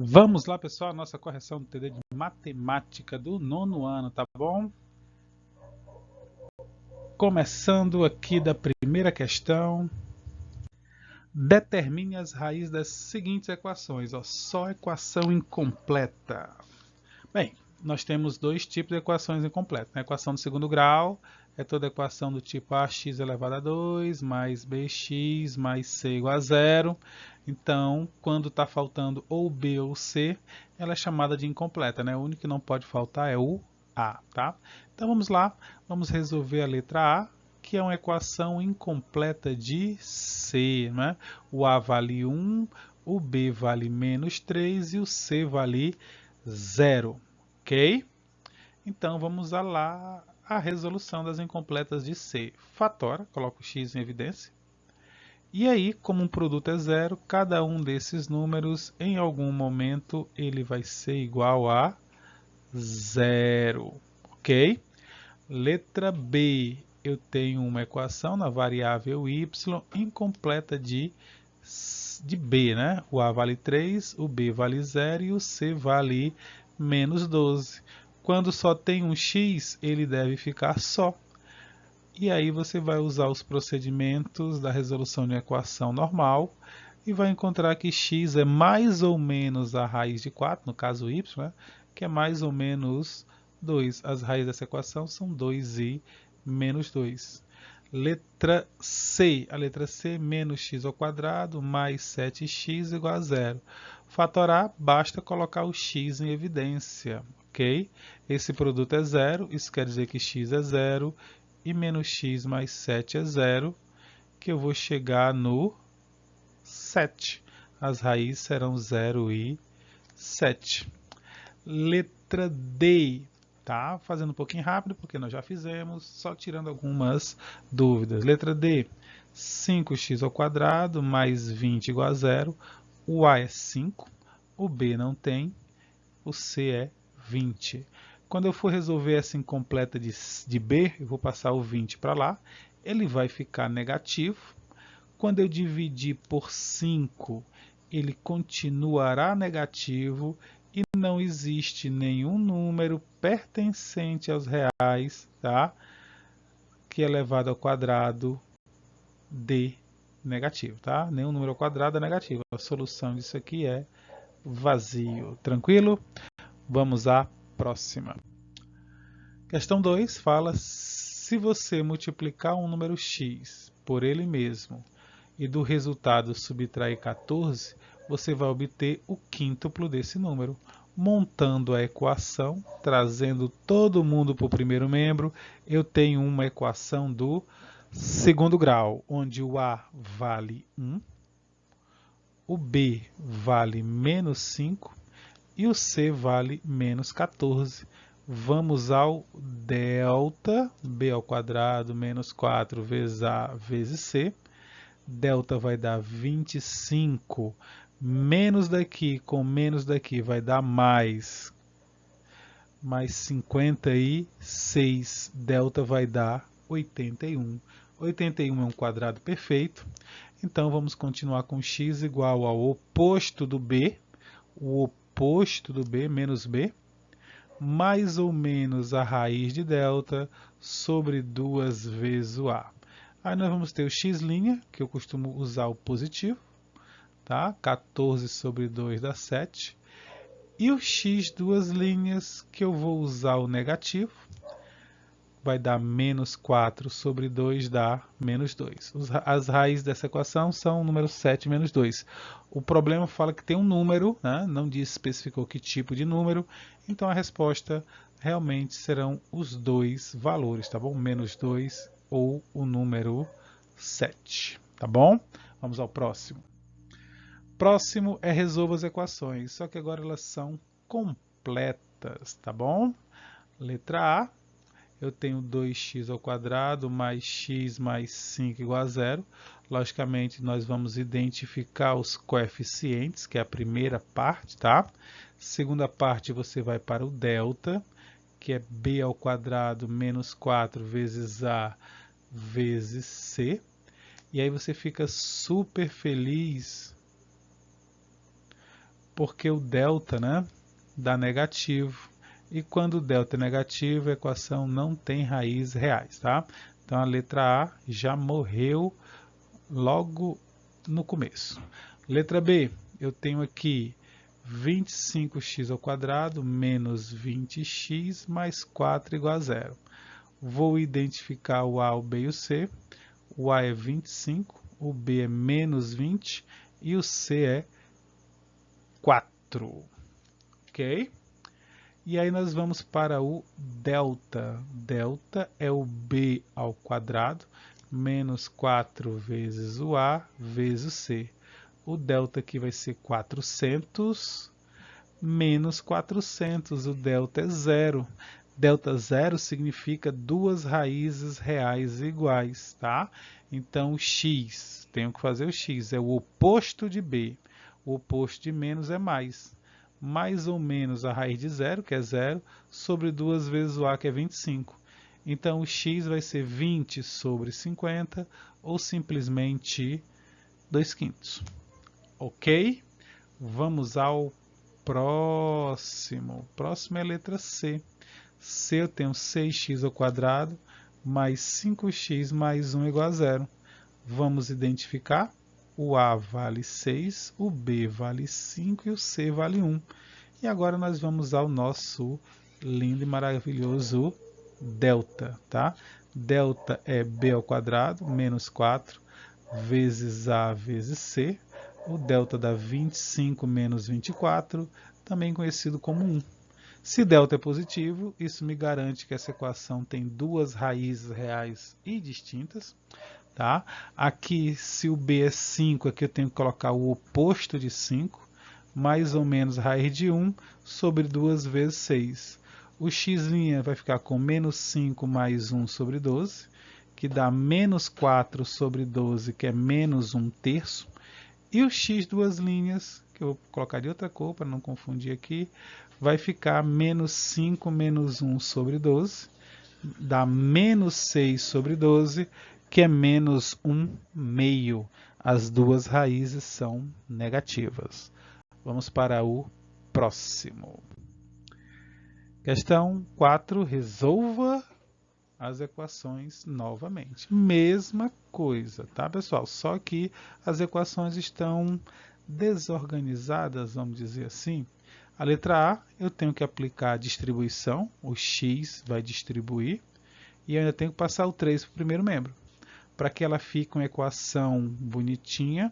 Vamos lá, pessoal, a nossa correção do TD de matemática do 9º ano, tá bom? Começando aqui da primeira questão. Determine as raízes das seguintes equações. Ó, só equação incompleta. Bem, nós temos dois tipos de equações incompletas. A equação do segundo grau é toda equação do tipo ax elevado a 2 mais bx mais c igual a 0. Então, quando está faltando ou b ou c, ela é chamada de incompleta, né? O único que não pode faltar é o a, tá? Então vamos lá, vamos resolver a letra A, que é uma equação incompleta de c, né? O a vale 1, o b vale menos 3 e o c vale 0, ok? Então vamos usar lá a resolução das incompletas de C. Fatora, coloco o x em evidência. E aí, como um produto é zero, cada um desses números, em algum momento, ele vai ser igual a zero, ok? Letra B, eu tenho uma equação na variável y incompleta de B, né? O A vale 3, o B vale 0 e o C vale menos 12. Quando só tem um x, ele deve ficar só. E aí você vai usar os procedimentos da resolução de uma equação normal e vai encontrar que x é mais ou menos a raiz de 4, no caso y, né? Que é mais ou menos 2. As raízes dessa equação são 2 e menos 2. Letra C. A letra C, menos x ao quadrado mais 7x igual a 0. Fatorar, basta colocar o x em evidência, ok? Esse produto é zero, isso quer dizer que x é zero, e menos x mais 7 é zero, que eu vou chegar no 7. As raízes serão 0 e 7. Letra D. Tá? Fazendo um pouquinho rápido, porque nós já fizemos, só tirando algumas dúvidas. Letra D. 5x ao quadrado mais 20 igual a 0. O A é 5, o B não tem, o C é 20. Quando eu for resolver essa incompleta de B, eu vou passar o 20 para lá, ele vai ficar negativo. Quando eu dividir por 5, ele continuará negativo e não existe nenhum número pertencente aos reais, tá? Que é elevado ao quadrado de negativo, tá? Nenhum número ao quadrado é negativo. A solução disso aqui é vazio. Tranquilo? Vamos à próxima. Questão 2 fala: se você multiplicar um número x por ele mesmo e do resultado subtrair 14, você vai obter o quíntuplo desse número. Montando a equação, trazendo todo mundo para o primeiro membro, eu tenho uma equação do segundo grau, onde o A vale 1, o B vale menos 5 e o C vale menos 14. Vamos ao delta, b ao quadrado menos 4 vezes a vezes c. Delta vai dar 25, menos daqui com menos daqui vai dar mais 56. Delta vai dar 81. 81 é um quadrado perfeito. Então vamos continuar com x igual ao oposto do b. O oposto do b, menos b, mais ou menos a raiz de delta sobre 2 vezes o a. Aí nós vamos ter o x', que eu costumo usar o positivo, tá? 14 sobre 2 dá 7. E o x duas linhas, que eu vou usar o negativo, vai dar menos 4 sobre 2 dá menos 2. As raízes dessa equação são o número 7 menos 2. O problema fala que tem um número, né? Não especificou que tipo de número, então a resposta realmente serão os dois valores, tá bom? Menos 2 ou o número 7, tá bom? Vamos ao próximo. Próximo é resolva as equações, só que agora elas são completas, tá bom? Letra A. Eu tenho 2x ao quadrado mais x mais 5 igual a 0. Logicamente, nós vamos identificar os coeficientes, que é a primeira parte, tá? Segunda parte, você vai para o delta, que é b ao quadrado menos 4 vezes a vezes c. E aí você fica super feliz, porque o delta, né, dá negativo. E quando o delta é negativo, a equação não tem raízes reais, tá? Então a letra A já morreu logo no começo. Letra B, eu tenho aqui 25x ao quadrado menos 20x mais 4 igual a zero. Vou identificar o A, o B e o C. O A é 25, o B é menos 20 e o C é 4. Ok? E aí nós vamos para o delta. Delta é o B ao quadrado menos 4 vezes o A vezes o C. O delta aqui vai ser 400 menos 400. O delta é zero. Delta zero significa duas raízes reais iguais, tá? Então, x, tenho que fazer o x, é o oposto de b. O oposto de menos é mais. Mais ou menos a raiz de zero, que é zero, sobre 2 vezes o a, que é 25. Então, o x vai ser 20 sobre 50, ou simplesmente 2/5. Ok? Vamos ao próximo. Próximo é a letra C. C eu tenho 6x ao quadrado mais 5x mais 1 igual a zero. Vamos identificar. O A vale 6, o B vale 5 e o C vale 1. E agora nós vamos ao nosso lindo e maravilhoso delta, tá? Delta é B ao quadrado menos 4 vezes A vezes C. O delta dá 25 menos 24, também conhecido como 1. Se delta é positivo, isso me garante que essa equação tem duas raízes reais e distintas. Tá? Aqui, se o B é 5, aqui eu tenho que colocar o oposto de 5, mais ou menos raiz de 1 sobre 2 vezes 6. O x' vai ficar com menos 5 mais 1 sobre 12, que dá menos 4 sobre 12, que é menos 1/3. E o x duas linhas, que eu vou colocar de outra cor para não confundir aqui, vai ficar menos 5 menos 1 sobre 12, dá menos 6 sobre 12, que é menos 1/2. As duas raízes são negativas. Vamos para o próximo. Questão 4. Resolva as equações novamente. Mesma coisa, tá, pessoal? Só que as equações estão desorganizadas, vamos dizer assim. A letra A, eu tenho que aplicar a distribuição, o x vai distribuir, e eu ainda tenho que passar o 3 para o primeiro membro, para que ela fique uma equação bonitinha,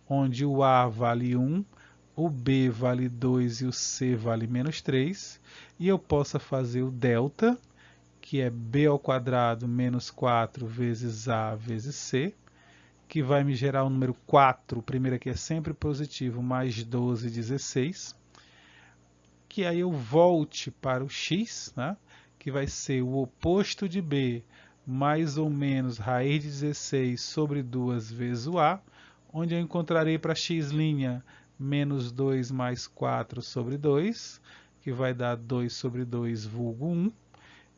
onde o A vale 1, o B vale 2 e o C vale menos 3, e eu possa fazer o delta, que é B ao quadrado menos 4 vezes A vezes C, que vai me gerar o número 4, o primeiro aqui é sempre positivo, mais 12, 16, que aí eu volte para o x, né, que vai ser o oposto de B, mais ou menos raiz de 16 sobre 2 vezes o A, onde eu encontrarei para x' menos 2 mais 4 sobre 2, que vai dar 2 sobre 2 vulgo 1,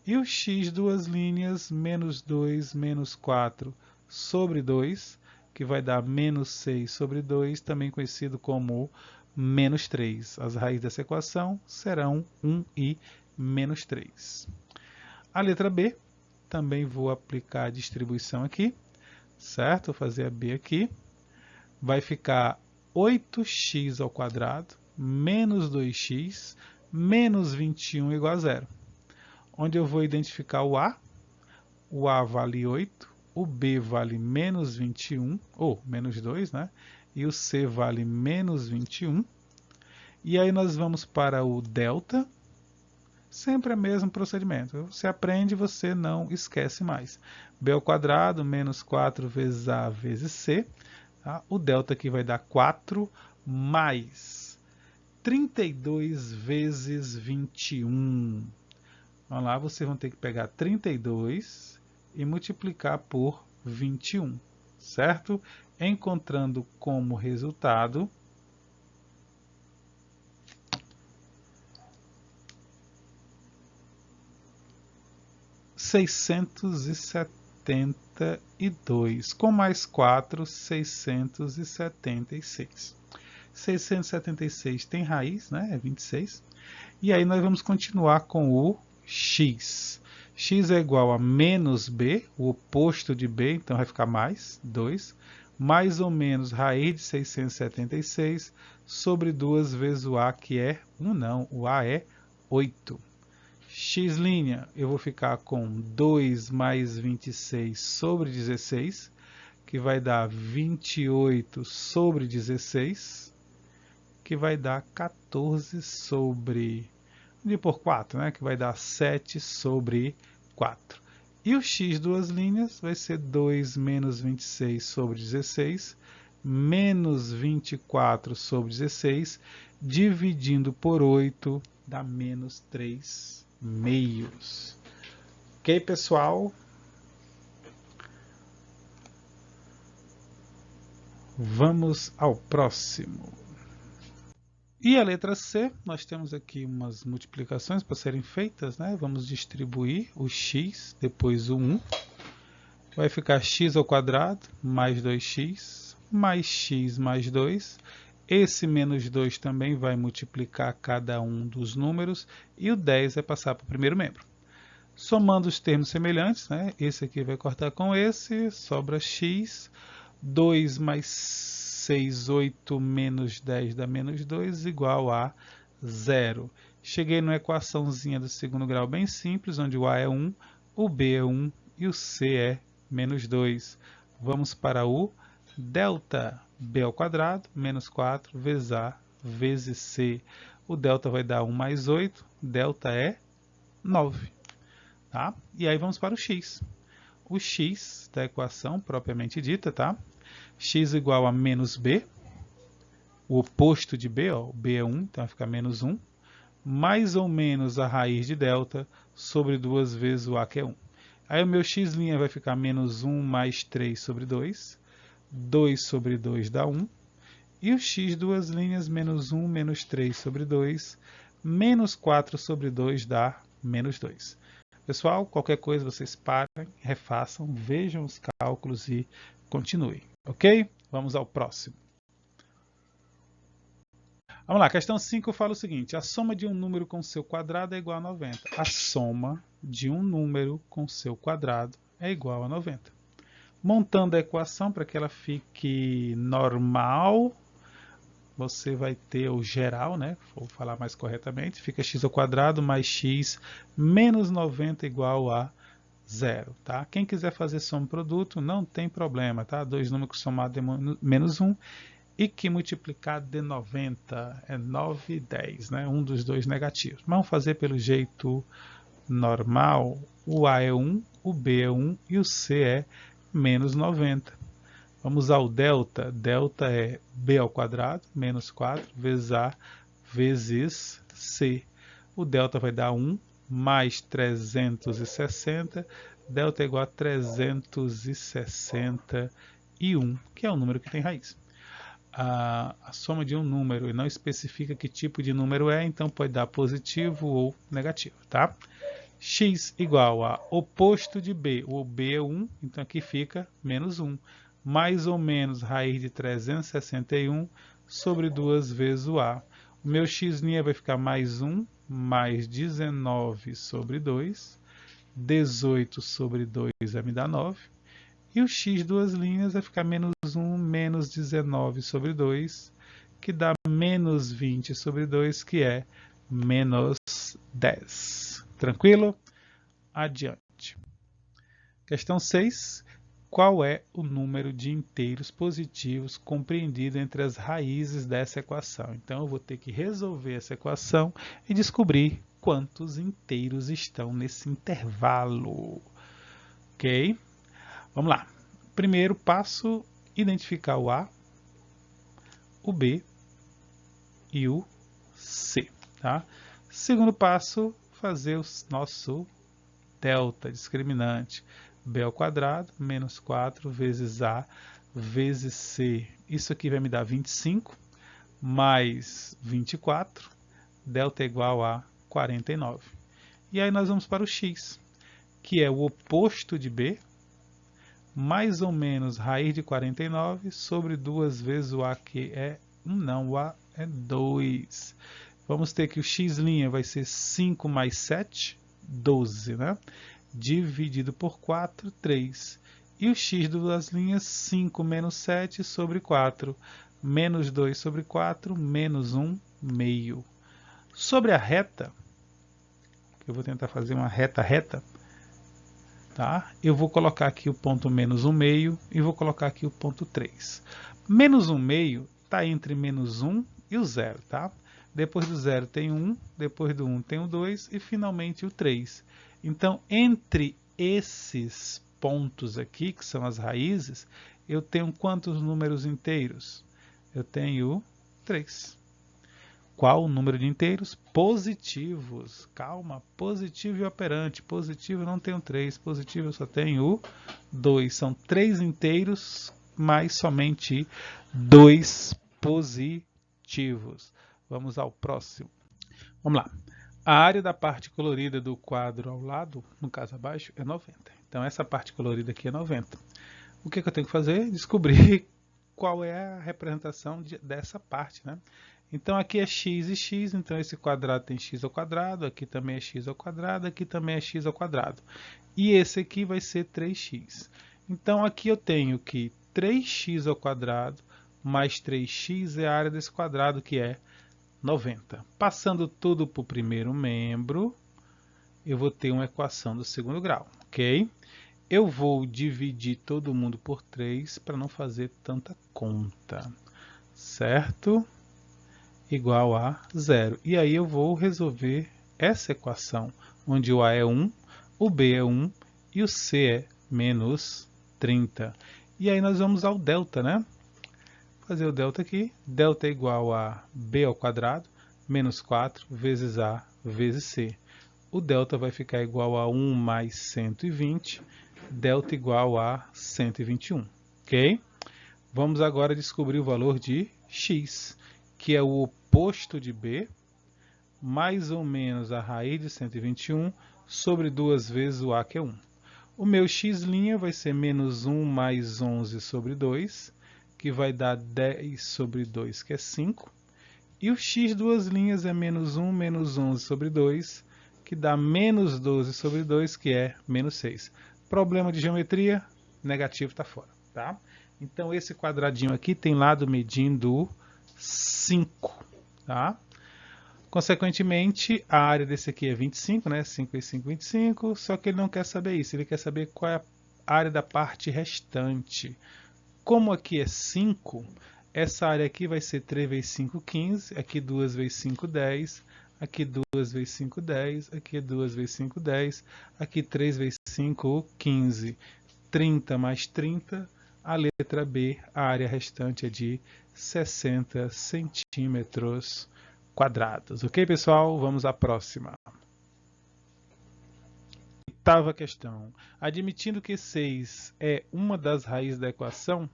e o x duas linhas, menos 2 menos 4 sobre 2, que vai dar menos 6 sobre 2, também conhecido como menos 3. As raízes dessa equação serão 1 e menos 3. A letra B, também vou aplicar a distribuição aqui, certo? Vou fazer a B aqui. Vai ficar 8x ao quadrado menos 2x menos 21 igual a zero. Onde eu vou identificar o A vale 8, o B vale menos 21, ou menos 2, né? E o C vale menos 21. E aí nós vamos para o delta, sempre o mesmo procedimento. Você aprende, você não esquece mais. B ao quadrado menos 4 vezes A vezes C. Tá? O delta aqui vai dar 4 mais 32 vezes 21. Vamos lá, vocês vão ter que pegar 32 e multiplicar por 21, certo? Encontrando como resultado 672, com mais 4, 676. 676 tem raiz, né? É 26. E aí nós vamos continuar com o x. X é igual a menos b, o oposto de b, então vai ficar mais 2, mais ou menos raiz de 676 sobre 2 vezes o a, que é 1, não, o a é 8. X', eu vou ficar com 2 mais 26 sobre 16, que vai dar 28 sobre 16, que vai dar 14 sobre... por 4, né? Que vai dar 7 sobre 4. E o x duas linhas vai ser 2 menos 26 sobre 16, menos 24 sobre 16, dividindo por 8, dá menos 3 meios. Ok, pessoal? Vamos ao próximo. E a letra C, nós temos aqui umas multiplicações para serem feitas, né? Vamos distribuir o x, depois o 1. Vai ficar x ao quadrado mais 2x, mais x mais 2. Esse menos 2 também vai multiplicar cada um dos números, e o 10 vai passar para o primeiro membro. Somando os termos semelhantes, né? Esse aqui vai cortar com esse, sobra x, 2 mais 6, 8 menos 10 dá menos 2, igual a 0. Cheguei numa equaçãozinha do segundo grau bem simples, onde o a é 1, o b é 1 e o c é menos 2. Vamos para o delta. B ao quadrado, menos 4, vezes a, vezes c. O delta vai dar 1 mais 8, delta é 9. Tá? E aí vamos para o x. O x da equação propriamente dita, tá? X igual a menos b, o oposto de b, ó, o b é 1, então vai ficar menos 1, mais ou menos a raiz de delta sobre 2 vezes o a, que é 1. Aí o meu x' vai ficar menos 1 mais 3 sobre 2, 2 sobre 2 dá 1, e o x duas linhas, menos 1 menos 3 sobre 2, menos 4 sobre 2 dá menos 2. Pessoal, qualquer coisa vocês parem, refaçam, vejam os cálculos e continuem. Ok? Vamos ao próximo. Vamos lá, questão 5 fala o seguinte: a soma de um número com seu quadrado é igual a 90. A soma de um número com seu quadrado é igual a 90. Montando a equação para que ela fique normal, você vai ter o geral, né? Vou falar mais corretamente. Fica x ao quadrado mais x menos 90 igual a 0, tá? Quem quiser fazer soma produto, não tem problema, tá? Dois números somados é menos 1 e que multiplicado de 90 é 9 e 10, né? Um dos dois negativos. Vamos fazer pelo jeito normal. O a é 1, o b é 1 e o c é menos 90. Vamos ao delta. Delta é b ao quadrado, menos 4, vezes a, vezes c. O delta vai dar 1, mais 360, delta é igual a 361, que é o número que tem raiz. A soma de um número e não especifica que tipo de número é, então pode dar positivo ou negativo, tá? X igual a oposto de b, o b é 1, então aqui fica menos 1, mais ou menos raiz de 361 sobre 2 vezes o a. O meu x' vai ficar mais 1, mais 19 sobre 2, 18 sobre 2 vai me dar 9, e o x duas linhas vai ficar menos 1, menos 19 sobre 2, que dá menos 20 sobre 2, que é menos 10. Tranquilo? Adiante. Questão 6. Qual é o número de inteiros positivos compreendido entre as raízes dessa equação? Então, eu vou ter que resolver essa equação e descobrir quantos inteiros estão nesse intervalo. Ok? Vamos lá. Primeiro passo, identificar o A, o B e o C. Tá? Segundo passo, fazer o nosso delta discriminante. B ao quadrado, menos 4 vezes A vezes C. Isso aqui vai me dar 25, mais 24, delta é igual a 49. E aí nós vamos para o x, que é o oposto de B, mais ou menos raiz de 49 sobre 2 vezes o A, que é 1 não, o A é 2. Vamos ter que o x' vai ser 5 mais 7, 12, né? Dividido por 4, 3. E o x das linhas, 5 menos 7 sobre 4. Menos 2 sobre 4, menos 1 meio. Sobre a reta, que eu vou tentar fazer uma reta, tá? Eu vou colocar aqui o ponto menos 1 meio e vou colocar aqui o ponto 3. Menos 1 meio está entre menos 1 e o 0, tá? Depois do 0 tem o 1, depois do 1 tem o 2 e finalmente o 3. Então, entre esses pontos aqui, que são as raízes, eu tenho quantos números inteiros? Eu tenho 3. Qual o número de inteiros? Positivos. Calma, positivo e operante. Positivo eu não tenho 3, positivo eu só tenho 2. São 3 inteiros, mais somente 2 positivos. Vamos ao próximo. Vamos lá. A área da parte colorida do quadro ao lado, no caso abaixo, é 90. Então essa parte colorida aqui é 90. O que eu tenho que fazer? Descobrir qual é a representação dessa parte, né? Então aqui é x e x, então esse quadrado tem x ao quadrado, aqui também é x ao quadrado, aqui também é x ao quadrado. E esse aqui vai ser 3x. Então aqui eu tenho que 3x ao quadrado mais 3x é a área desse quadrado, que é 90. Passando tudo para o primeiro membro, eu vou ter uma equação do segundo grau, ok? Eu vou dividir todo mundo por 3 para não fazer tanta conta, certo? Igual a 0. E aí eu vou resolver essa equação, onde o A é 1, o B é 1 e o C é menos 30. E aí nós vamos ao delta, né? Fazer o delta aqui. Delta é igual a B ao quadrado, menos 4 vezes A vezes C. O delta vai ficar igual a 1 mais 120, delta igual a 121, ok? Vamos agora descobrir o valor de x, que é o oposto de b, mais ou menos a raiz de 121 sobre 2 vezes o a, que é 1. O meu x' vai ser menos 1 mais 11 sobre 2, que vai dar 10 sobre 2, que é 5. E o x duas linhas é menos 1 menos 11 sobre 2, que dá menos 12 sobre 2, que é menos 6. Problema de geometria, negativo está fora, tá? Então esse quadradinho aqui tem lado medindo 5, tá? Consequentemente, a área desse aqui é 25, né? 5 vezes 5, 25, só que ele não quer saber isso, ele quer saber qual é a área da parte restante. Como aqui é 5, essa área aqui vai ser 3 vezes 5, 15, aqui 2 vezes 5, 10, aqui 2 vezes 5, 10, aqui 2 vezes 5, 10, aqui 3 vezes 5, 15, 30 mais 30, a letra B, a área restante é de 60 centímetros quadrados. Ok, pessoal? Vamos à próxima. Oitava questão. Admitindo que 6 é uma das raízes da equação,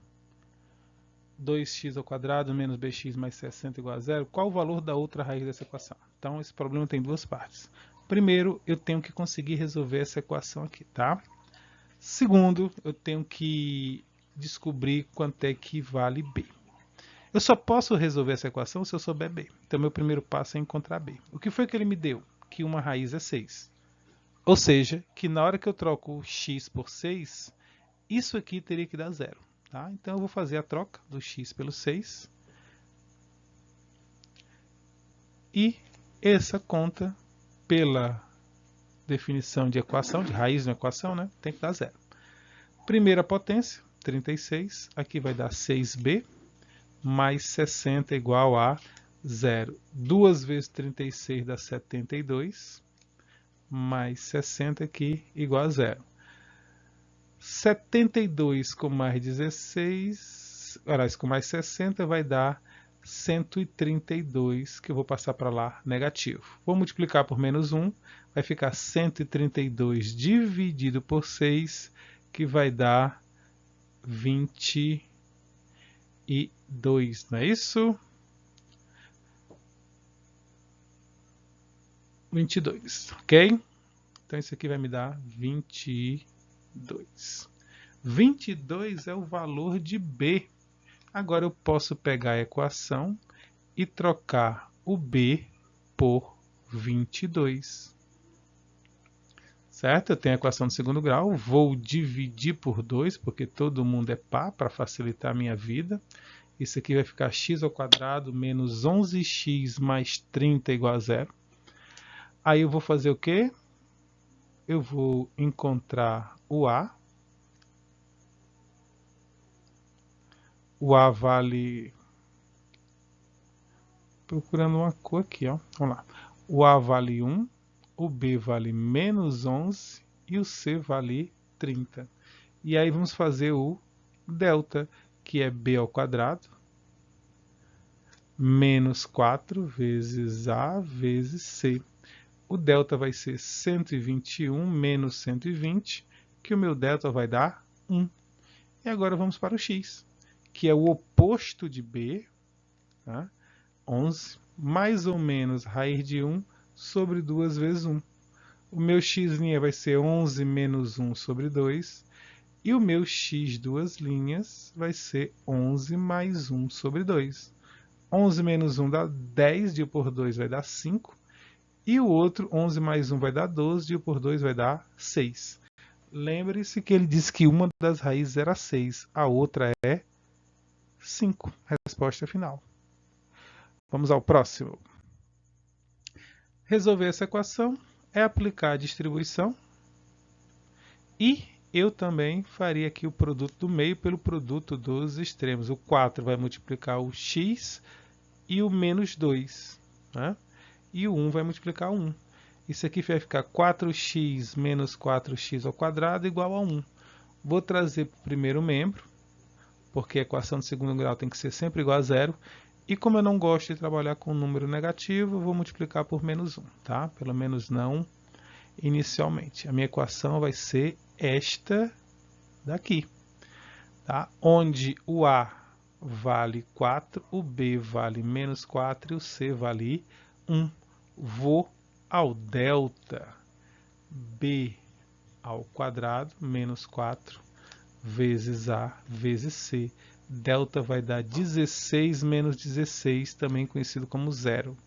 2x ao quadrado menos bx mais 60 igual a 0, qual o valor da outra raiz dessa equação? Então, esse problema tem duas partes. Primeiro, eu tenho que conseguir resolver essa equação aqui, tá? Segundo, eu tenho que descobrir quanto é que vale b. Eu só posso resolver essa equação se eu souber b. Então, meu primeiro passo é encontrar b. O que foi que ele me deu? Que uma raiz é 6. Ou seja, que na hora que eu troco x por 6, isso aqui teria que dar 0. Tá? Então, eu vou fazer a troca do x pelo 6. E essa conta, pela definição de equação, de raiz na equação, né, tem que dar 0. Primeira potência, 36. Aqui vai dar 6b mais 60 igual a 0. 2 vezes 36 dá 72. Mais 60 aqui igual a 0. 72 com mais 16, aliás, com mais 60 vai dar 132, que eu vou passar para lá negativo. Vou multiplicar por menos 1, vai ficar 132 dividido por 6, que vai dar 22, não é isso? 22, ok? Então isso aqui vai me dar 22. 22 é o valor de B. Agora eu posso pegar a equação e trocar o b por 22. Certo? Eu tenho a equação do segundo grau, vou dividir por 2, porque todo mundo é par, para facilitar a minha vida. Isso aqui vai ficar x ao quadrado menos 11x mais 30 igual a zero. Aí eu vou fazer o quê? Eu vou encontrar o A. O A vale... Procurando uma cor aqui, ó. Vamos lá. O A vale 1, o B vale menos 11 e o C vale 30. E aí vamos fazer o delta, que é B ao quadrado, menos 4 vezes A vezes C. O delta vai ser 121 menos 120, que o meu delta vai dar 1. E agora vamos para o x, que é o oposto de B, tá? 11, mais ou menos raiz de 1 sobre 2 vezes 1. O meu x' vai ser 11 menos 1 sobre 2. E o meu x duas linhas vai ser 11 mais 1 sobre 2. 11 menos 1 dá 10, dividido por 2 vai dar 5. E o outro, 11 mais 1 vai dar 12, dividido por 2 vai dar 6. Lembre-se que ele disse que uma das raízes era 6, a outra é 5. Resposta final. Vamos ao próximo. Resolver essa equação é aplicar a distribuição e eu também faria aqui o produto do meio pelo produto dos extremos. O 4 vai multiplicar o x e o menos 2, né? E o 1 vai multiplicar o 1. Isso aqui vai ficar 4x menos 4x ao quadrado igual a 1. Vou trazer para o primeiro membro, porque a equação do segundo grau tem que ser sempre igual a zero. E como eu não gosto de trabalhar com número negativo, eu vou multiplicar por menos 1, tá? Pelo menos não inicialmente. A minha equação vai ser esta daqui, tá? Onde o A vale 4, o B vale menos 4 e o C vale 1. Vou ao delta, B ao quadrado menos 4 vezes A vezes C. Delta vai dar 16 menos 16, também conhecido como zero.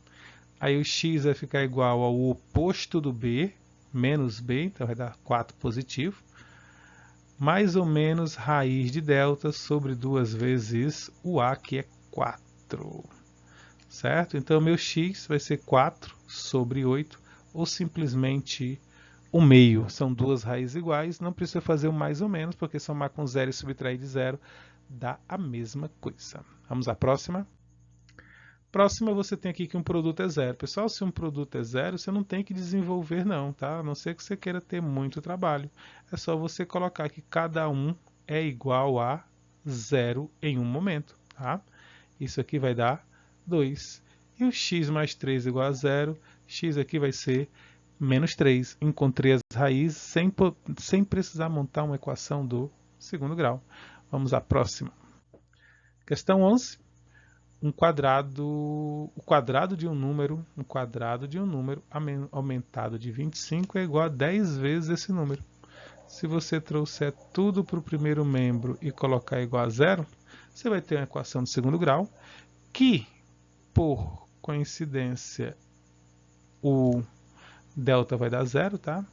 Aí o x vai ficar igual ao oposto do b, menos b, então vai dar 4 positivo, mais ou menos raiz de delta sobre 2 vezes o a, que é 4. Certo? Então, meu x vai ser 4 sobre 8, ou simplesmente o meio. São duas raízes iguais, não precisa fazer o mais ou menos, porque somar com zero e subtrair de zero dá a mesma coisa. Vamos à próxima. Próxima, você tem aqui que um produto é zero. Pessoal, se um produto é zero, você não tem que desenvolver não, tá? A não ser que você queira ter muito trabalho. É só você colocar que cada um é igual a zero em um momento, tá? Isso aqui vai dar 2. E o x mais 3 igual a zero, x aqui vai ser menos 3. Encontrei as raízes sem precisar montar uma equação do segundo grau. Vamos à próxima. Questão 11. O quadrado de um número aumentado de 25 é igual a 10 vezes esse número. Se você trouxer tudo para o primeiro membro e colocar igual a zero, você vai ter uma equação de segundo grau que, por coincidência, o delta vai dar zero, tá?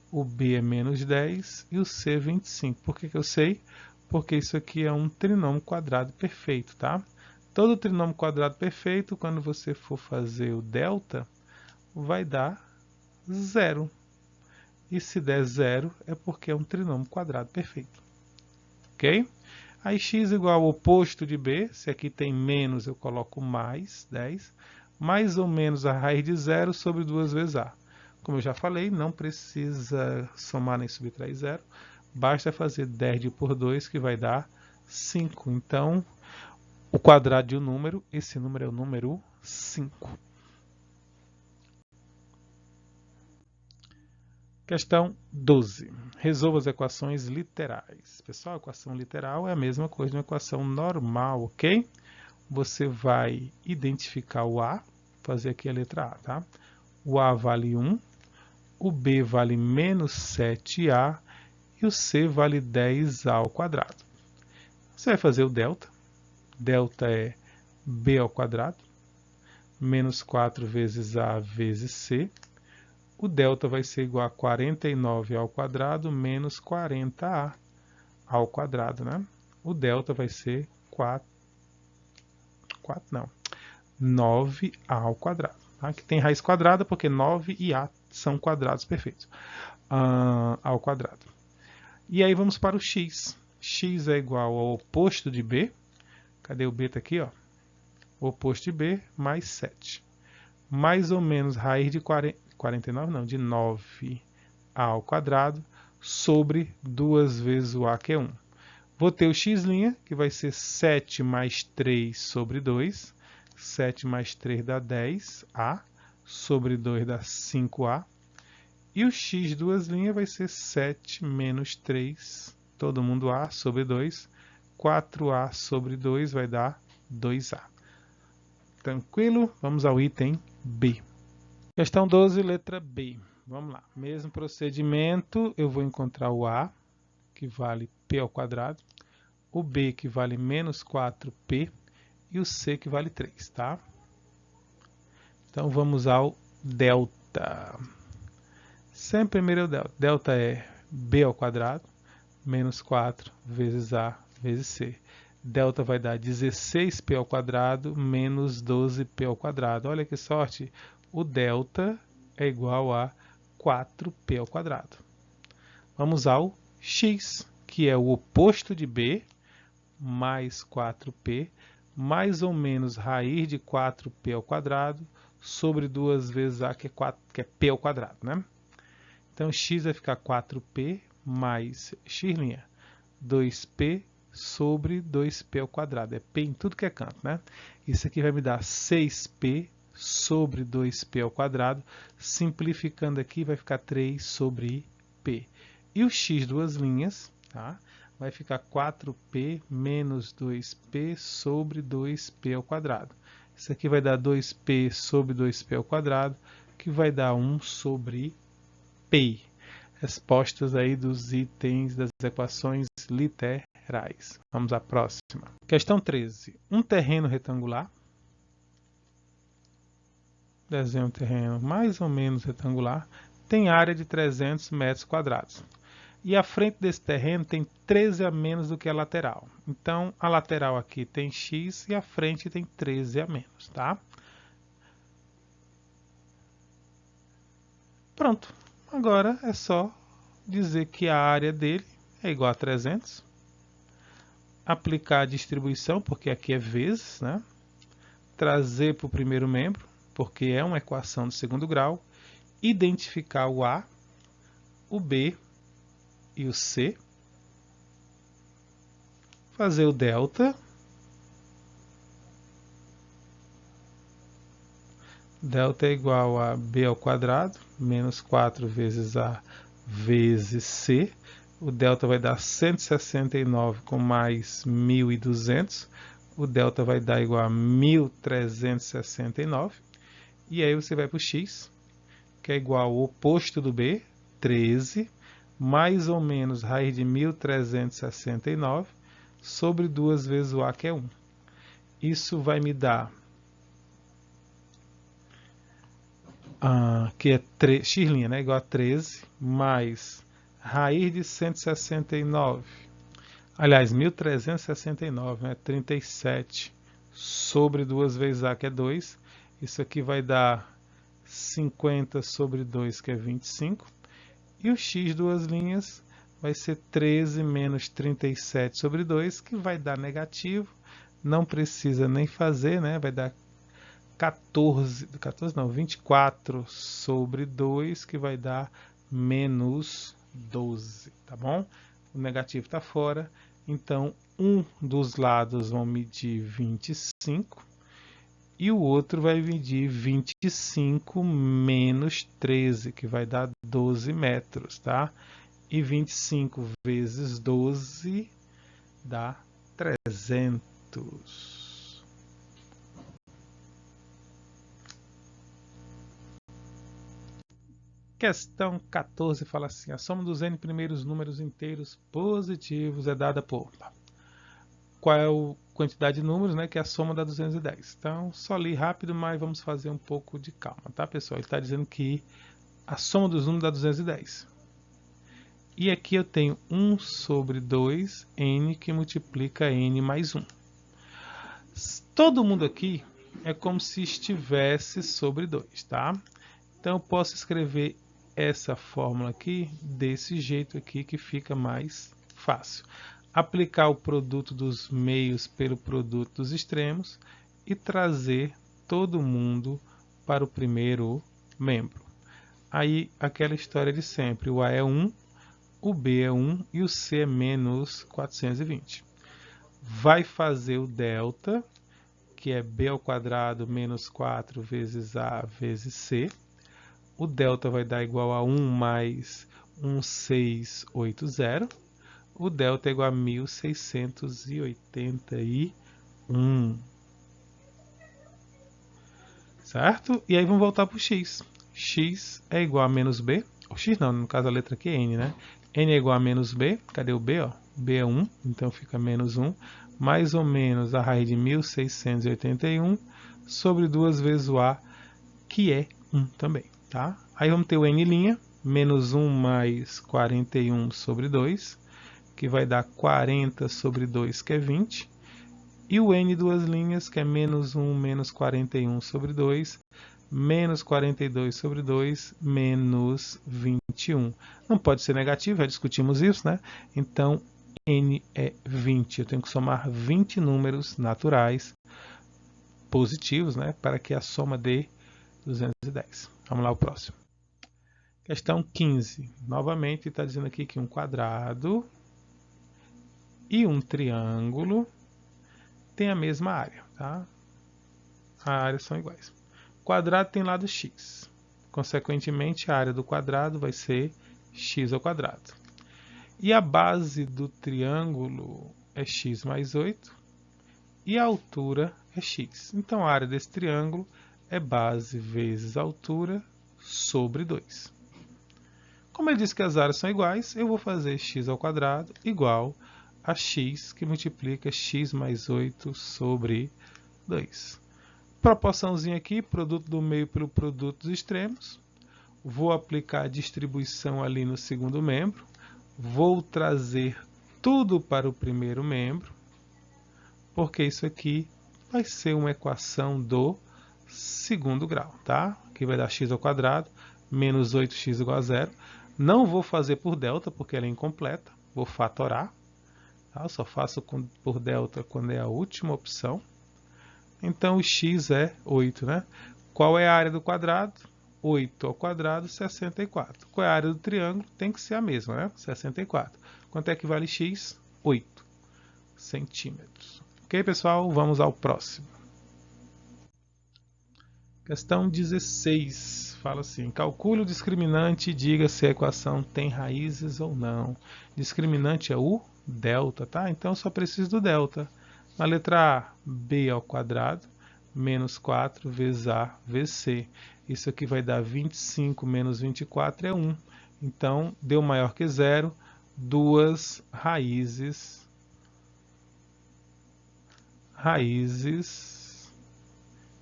O B é menos 10 e o C é 25. Por que eu sei? Porque isso aqui é um trinômio quadrado perfeito, tá? Todo trinômio quadrado perfeito, quando você for fazer o delta, vai dar zero. E se der zero, é porque é um trinômio quadrado perfeito. Ok? Aí x igual ao oposto de b, se aqui tem menos, eu coloco mais 10, mais ou menos a raiz de zero sobre 2 vezes a. Como eu já falei, não precisa somar nem subtrair zero, basta fazer 10 por 2, que vai dar 5. Então, o quadrado de um número, esse número é o número 5. Questão 12. Resolva as equações literais. Pessoal, a equação literal é a mesma coisa de uma equação normal, ok? Você vai identificar o A, fazer aqui a letra A, tá? O A vale 1, o B vale menos 7A e o C vale 10A ao quadrado. Você vai fazer o delta, delta é b ao quadrado, menos 4 vezes a vezes c. O delta vai ser igual a 49 ao quadrado menos 40a ao quadrado, né? O delta vai ser 9a ao quadrado. Tá? Aqui tem raiz quadrada porque 9 e a são quadrados perfeitos. Ao quadrado. E aí vamos para o x. X é igual ao oposto de b. Cadê o b? Está aqui, ó. O oposto de b mais 7. Mais ou menos raiz de 49, não, de 9a ao quadrado sobre 2 vezes o a, que é 1. Vou ter o x', que vai ser 7 mais 3 sobre 2. 7 mais 3 dá 10a, sobre 2 dá 5a. E o x duas linhas vai ser 7 menos 3, todo mundo a, sobre 2. 4a sobre 2 vai dar 2a. Tranquilo? Vamos ao item B. Questão 12, letra B. Vamos lá. Mesmo procedimento, eu vou encontrar o a, que vale p ao quadrado, o b, que vale menos 4p, e o c, que vale 3, tá? Então, vamos ao delta. Sempre primeiro é o delta. Delta é b ao quadrado, menos 4 vezes a vezes c. Delta vai dar 16p ao quadrado menos 12p ao quadrado. Olha que sorte! O delta é igual a 4p ao quadrado. Vamos ao x, que é o oposto de b, mais 4p, mais ou menos raiz de 4p ao quadrado, sobre 2 vezes a, que é p ao quadrado, né? Então, x vai ficar 4p mais x', 2p sobre 2p ao quadrado. É p em tudo que é canto, né? Isso aqui vai me dar 6p sobre 2p ao quadrado. Simplificando aqui, vai ficar 3 sobre p. E o x duas linhas, tá? Vai ficar 4p menos 2p sobre 2p ao quadrado. Isso aqui vai dar 2p sobre 2p ao quadrado, que vai dar 1 sobre p. Respostas aí dos itens das equações literais. Vamos à próxima. Questão 13. Um terreno retangular. Desenho um terreno mais ou menos retangular. Tem área de 300 metros quadrados. E a frente desse terreno tem 13 a menos do que a lateral. Então, a lateral aqui tem x e a frente tem 13 a menos, tá? Pronto. Agora é só dizer que a área dele é igual a 300. Aplicar a distribuição, porque aqui é vezes, né? Trazer para o primeiro membro, porque é uma equação de segundo grau. Identificar o A, o B e o C. Fazer o delta. Delta é igual a b ao quadrado, menos 4 vezes a vezes c. O delta vai dar 169 com mais 1.200. O delta vai dar igual a 1.369. E aí você vai para o x, que é igual ao oposto do b, 13, mais ou menos raiz de 1.369, sobre 2 vezes o a, que é 1. Isso vai me dar que é x', né, igual a 13, mais raiz de 169, aliás, 1.369, né, 37, sobre 2 vezes a, que é 2. Isso aqui vai dar 50 sobre 2, que é 25. E o x duas linhas vai ser 13 menos 37 sobre 2, que vai dar negativo. Não precisa nem fazer, né, vai dar 24 sobre 2, que vai dar menos 12, tá bom? O negativo está fora, então um dos lados vão medir 25 e o outro vai medir 25 menos 13, que vai dar 12 metros, tá? E 25 vezes 12 dá 300. Questão 14 fala assim: a soma dos n primeiros números inteiros positivos é dada por... quantidade de números, né, que é a soma da 210. Então, só li rápido, mas vamos fazer um pouco de calma, tá, pessoal? Ele está dizendo que a soma dos números dá 210. E aqui eu tenho 1 sobre 2, n, que multiplica n mais 1. Todo mundo aqui é como se estivesse sobre 2, tá? Então, eu posso escrever essa fórmula aqui desse jeito aqui, que fica mais fácil. Aplicar o produto dos meios pelo produto dos extremos e trazer todo mundo para o primeiro membro. Aí, aquela história de sempre, o A é 1, o B é 1 e o C é menos 420. Vai fazer o delta, que é B ao quadrado menos 4 vezes A vezes C. O delta vai dar igual a 1 mais 1680. O delta é igual a 1681. Certo? E aí vamos voltar para o x. X é igual a menos b. O x não, no caso a letra aqui é n, né? N é igual a menos b. Cadê o b? Ó? B é 1, então fica menos 1. Mais ou menos a raiz de 1681 sobre 2 vezes o a, que é 1 também. Tá? Aí vamos ter o n', menos 1 mais 41 sobre 2, que vai dar 40 sobre 2, que é 20. E o n duas linhas, que é menos 1 menos 41 sobre 2, menos 42 sobre 2, menos 21. Não pode ser negativo, já discutimos isso, né? Então, n é 20. Eu tenho que somar 20 números naturais positivos, né? Para que a soma dê 210. Vamos lá, o próximo. Questão 15. Novamente, está dizendo aqui que um quadrado e um triângulo tem a mesma área, tá? A área são iguais. O quadrado tem lado x. Consequentemente, a área do quadrado vai ser x ao quadrado. E a base do triângulo é x mais 8 e a altura é x. Então, a área desse triângulo é base vezes altura sobre 2. Como ele disse que as áreas são iguais, eu vou fazer x ao quadrado igual a x, que multiplica x mais 8 sobre 2. Proporçãozinha aqui, produto do meio pelo produto dos extremos. Vou aplicar a distribuição ali no segundo membro. Vou trazer tudo para o primeiro membro, porque isso aqui vai ser uma equação do segundo grau, tá? Aqui vai dar x ao quadrado, menos 8x igual a 0. Não vou fazer por delta, porque ela é incompleta. Vou fatorar. Tá? Eu só faço por delta quando é a última opção. Então, o x é 8, né? Qual é a área do quadrado? 8 ao quadrado, 64. Qual é a área do triângulo? Tem que ser a mesma, né? 64. Quanto é que vale x? 8 centímetros. Ok, pessoal? Vamos ao próximo. Questão 16. Fala assim, calcule o discriminante e diga se a equação tem raízes ou não. Discriminante é o delta, tá? Então, eu só preciso do delta. Na letra A, b ao quadrado, menos 4 vezes a vezes c. Isso aqui vai dar 25 menos 24 é 1. Então, deu maior que zero, duas raízes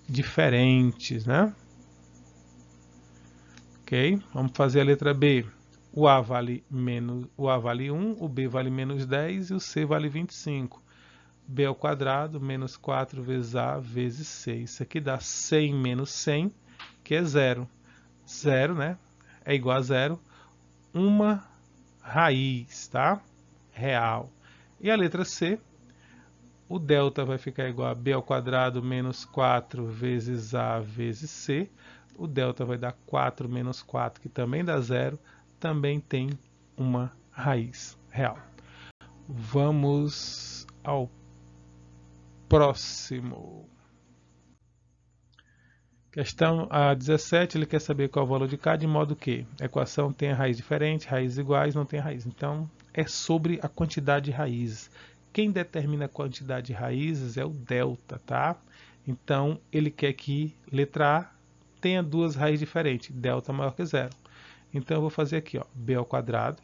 diferentes, né? Ok? Vamos fazer a letra B. O A vale 1, o B vale menos 10 e o C vale 25. B ao quadrado, menos 4 vezes A vezes C. Isso aqui dá 100 menos 100, que é 0. 0, né? É igual a 0. Uma raiz, tá? Real. E a letra C, o delta vai ficar igual a B ao quadrado menos 4 vezes A vezes C. O delta vai dar 4 menos 4, que também dá 0. Também tem uma raiz real. Vamos ao próximo. Questão a 17, ele quer saber qual é o valor de K, de modo que a equação tem a raiz diferente, raízes iguais, não tem raiz. Então, é sobre a quantidade de raízes. Quem determina a quantidade de raízes é o delta, tá? Então, ele quer que letra A tenha duas raízes diferentes, delta maior que zero. Então, eu vou fazer aqui, ó, b ao quadrado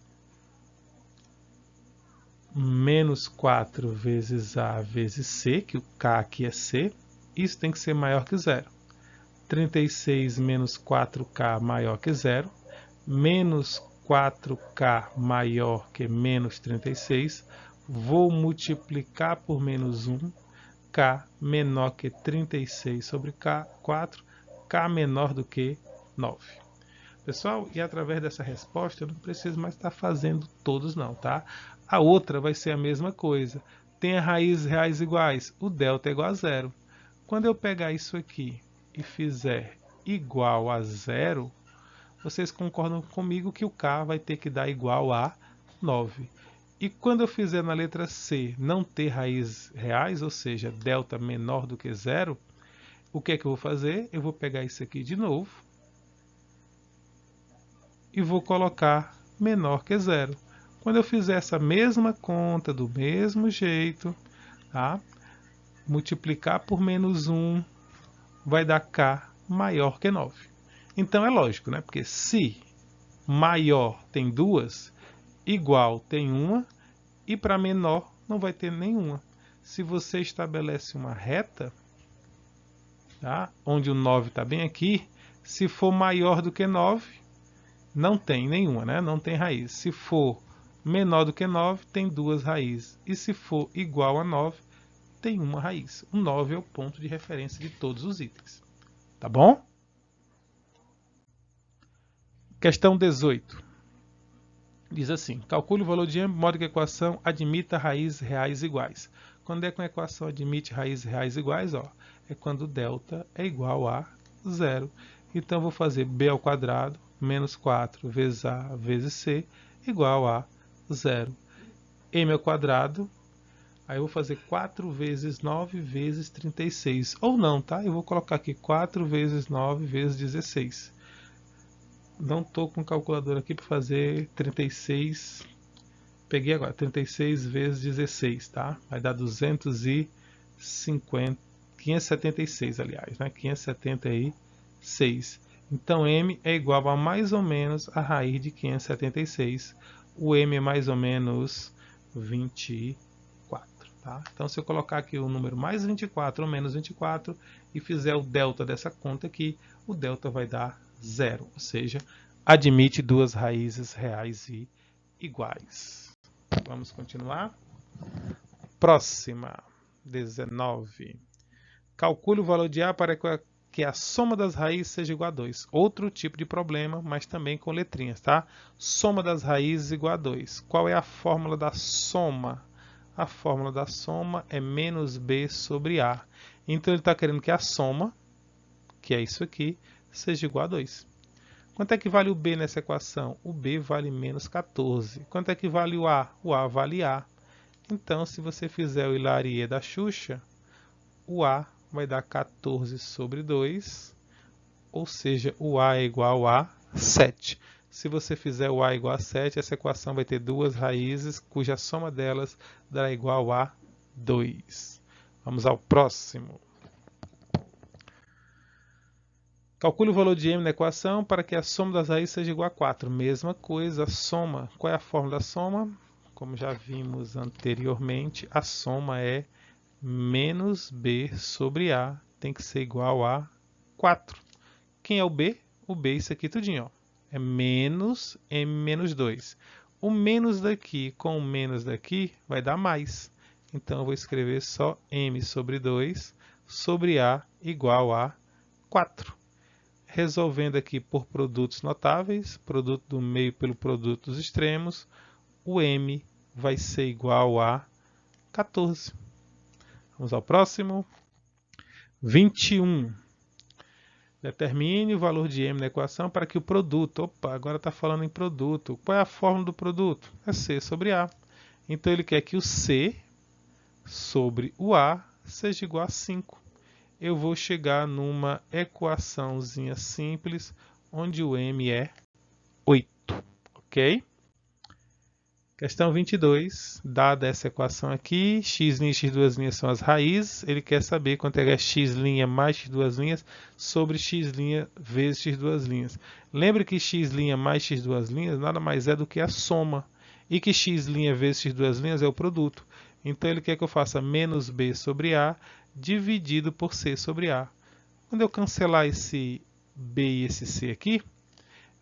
menos 4 vezes A vezes C, que o K aqui é C, isso tem que ser maior que zero. 36 menos 4K maior que zero, menos 4K maior que menos 36, vou multiplicar por menos 1, K menor que 36 sobre K, 4, K menor do que 9. Pessoal, e através dessa resposta eu não preciso mais estar fazendo todos não, tá? A outra vai ser a mesma coisa. Tem raízes reais iguais, o delta é igual a zero. Quando eu pegar isso aqui e fizer igual a zero, vocês concordam comigo que o K vai ter que dar igual a 9. E quando eu fizer na letra C não ter raízes reais, ou seja, delta menor do que zero, o que é que eu vou fazer? Eu vou pegar isso aqui de novo e vou colocar menor que zero. Quando eu fizer essa mesma conta do mesmo jeito, tá? Multiplicar por menos 1 vai dar K maior que 9. Então é lógico, né? Porque se maior tem duas, igual tem uma, e para menor não vai ter nenhuma. Se você estabelece uma reta, tá? Onde o 9 está bem aqui, se for maior do que 9, não tem nenhuma, né? Não tem raiz. Se for menor do que 9, tem duas raízes. E se for igual a 9, tem uma raiz. O 9 é o ponto de referência de todos os itens. Tá bom? Questão 18. Diz assim, calcule o valor de M de modo que a equação admita raízes reais iguais. Quando é que uma equação admite raízes reais iguais? Ó, é quando delta é igual a zero. Então, eu vou fazer b ao quadrado menos 4 vezes a vezes c igual a zero. M ao quadrado, aí eu vou fazer 4 vezes 9 vezes 36. Ou não, tá? Eu vou colocar aqui 4 vezes 9 vezes 16. Não estou com calculadora aqui para fazer 36. Peguei agora, 36 vezes 16, tá? Vai dar 576, aliás, né? 576. Então, M é igual a mais ou menos a raiz de 576. O M é mais ou menos 24, tá? Então, se eu colocar aqui o número mais 24 ou menos 24 e fizer o delta dessa conta aqui, o delta vai dar zero, ou seja, admite duas raízes reais e iguais. Vamos continuar. Próxima, 19. Calcule o valor de A para que a soma das raízes seja igual a 2. Outro tipo de problema, mas também com letrinhas, tá? Soma das raízes igual a 2. Qual é a fórmula da soma? A fórmula da soma é menos B sobre A. Então, ele está querendo que a soma, que é isso aqui, seja igual a 2. Quanto é que vale o B nessa equação? O B vale menos 14. Quanto é que vale o A? O A vale A. Então, se você fizer o Hilarie da Xuxa, o A vai dar 14 sobre 2, ou seja, o A é igual a 7. Se você fizer o A igual a 7, essa equação vai ter duas raízes, cuja soma delas dará igual a 2. Vamos ao próximo. Calcule o valor de M na equação para que a soma das raízes seja igual a 4. Mesma coisa, a soma. Qual é a fórmula da soma? Como já vimos anteriormente, a soma é menos B sobre A. Tem que ser igual a 4. Quem é o B? O B é isso aqui tudinho, ó. É menos M menos 2. O menos daqui com o menos daqui vai dar mais. Então, eu vou escrever só M sobre 2 sobre A igual a 4. Resolvendo aqui por produtos notáveis, produto do meio pelo produto dos extremos, o M vai ser igual a 14. Vamos ao próximo. 21. Determine o valor de M na equação para que o produto... Opa, agora está falando em produto. Qual é a fórmula do produto? É C sobre A. Então, ele quer que o C sobre o A seja igual a 5. Eu vou chegar numa equaçãozinha simples, onde o M é 8, ok? Questão 22, dada essa equação aqui, x' e x' são as raízes, ele quer saber quanto é x' mais x' sobre x' vezes x'. Lembre que x' mais x' nada mais é do que a soma. e que x' vezes x2' é o produto. Então ele quer que eu faça menos b sobre a dividido por c sobre a. Quando eu cancelar esse b e esse c aqui,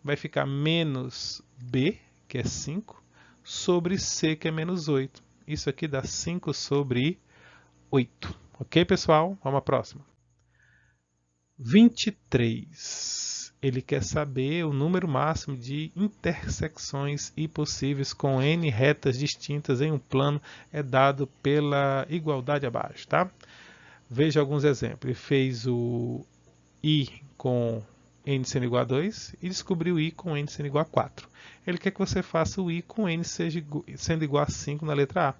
vai ficar menos b, que é 5, sobre c, que é menos 8. Isso aqui dá 5 sobre 8. Ok, pessoal? Vamos à próxima. 23. Ele quer saber o número máximo de intersecções possíveis com n retas distintas em um plano é dado pela igualdade abaixo, tá? Veja alguns exemplos. Ele fez o I com n sendo igual a 2 e descobriu I com n sendo igual a 4. Ele quer que você faça o I com n sendo igual a 5 na letra A.